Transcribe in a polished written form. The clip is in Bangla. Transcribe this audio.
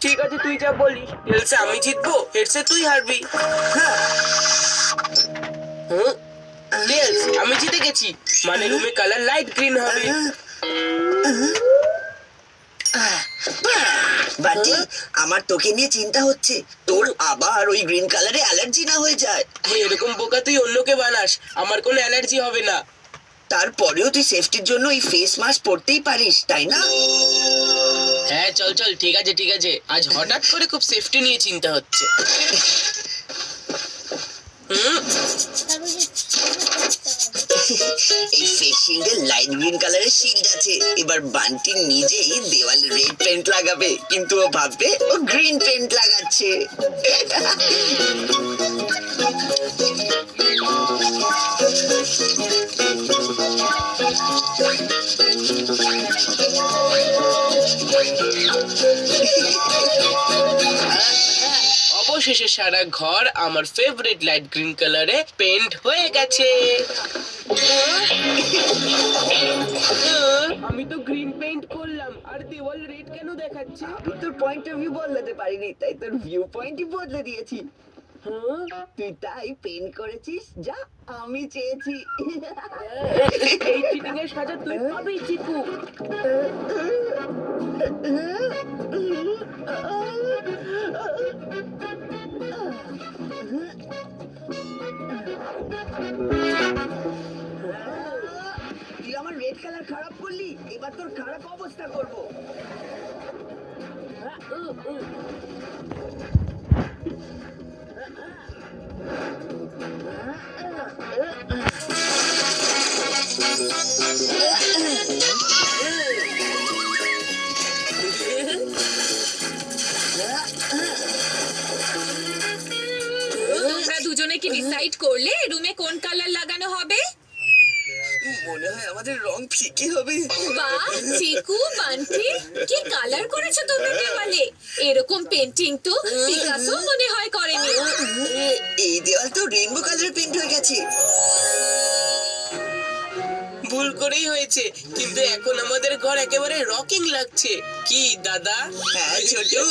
ঠিক আছে, তুই যা বলিস। টেলসে আমি জিতবো, হেডসে তুই হারবি। হুম, টেলস আমি জিতে গেছি, মানে রুমে কালার লাইট গ্রিন হবে। বাটি, আমার তোকে নিয়ে চিন্তা হচ্ছে। তোর আবার ওই গ্রিন কালারে অ্যালার্জি না হয়ে যায়। এরকম বোকা তুই অন্যকে বানাস, আমার কোনো অ্যালার্জি হবে না। তারপরেও তুই সেফটির জন্য ওই ফেস মাস্ক পরতেই পারিস, তাই না? হ্যাঁ চল চল, ঠিক আছে ঠিক আছে। আজ হঠাৎ করে খুব সেফটি নিয়ে চিন্তা হচ্ছে। হুম, এই ফেস শিল্ডে লাইট গ্রিন কালারের শিল্ড আছে। এবার বান্টি নিজেই দেওয়ালে রেড পেন্ট লাগাবে, কিন্তু ও ভাববে ও গ্রিন পেন্ট লাগাচ্ছে। অবশেষে সারা ঘর আমার ফেভারিট লাইট গ্রিন কালারে পেন্ট হয়ে গেছে। আমি তো গ্রিন পেইন্ট করলাম, আর দেওয়াল রেড কেন দেখাচ্ছে? আমি তোর পয়েন্ট অফ ভিউ বদলাতে পারিনি, তাই তোর ভিউ পয়েন্টই বদলে দিয়েছি। তুই তাই পেন্ট করেছিস যা আমি চেয়েছি। এই চিটিং এর সাজা তুই পাবি চিকু। তুই আমার রেড কালার খারাপ করলি, এবার তোর খারাপ অবস্থা করবো। তোমরা দুজনে কি ডিসাইড করলে রুমে কোন কালার লাগানো হবে? মনে হয় আমাদের রং ফিকে হবে। বাহ, চিকু বান্টি, কি কালার করেছো তোমরা দেওয়ালে? এরকম পেন্টিং তো পিকাসো মনে হয় করেনি। এই দেওয়াল তো রেইনবো কালার পেন্ট হয়ে গেছে। ভুল করেই হয়েছে, কিন্তু এখন আমাদের ঘর একেবারে রকিং লাগছে। কি দাদা? হ্যাঁ ছোটু,